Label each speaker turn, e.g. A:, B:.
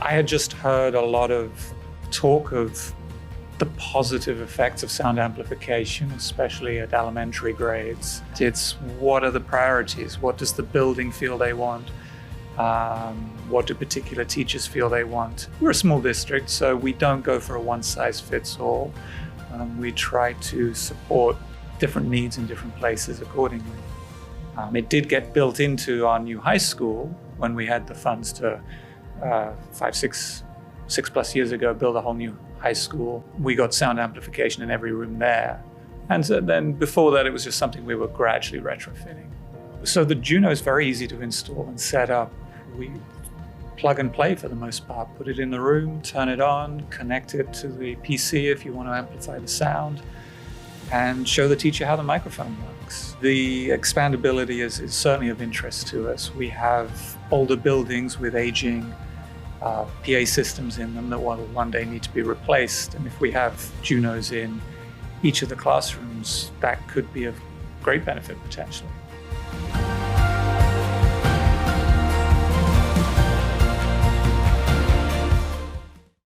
A: I had just heard a lot of talk of the positive effects of sound amplification, especially at elementary grades. It's what are the priorities? What does the building feel they want? What do particular teachers feel they want? We're a small district, so we don't go for a one-size-fits-all. We try to support different needs in different places accordingly. It did get built into our new high school when we had the funds to, 6+ years ago, build a whole new high school. We got sound amplification in every room there. And so then before that, it was just something we were gradually retrofitting. So the Juno is very easy to install and set up. We plug and play for the most part. Put it in the room, turn it on, connect it to the PC if you want to amplify the sound, and show the teacher how the microphone works. The expandability is certainly of interest to us. We have older buildings with aging PA systems in them that will one day need to be replaced. And if we have Junos in each of the classrooms, that could be of great benefit potentially.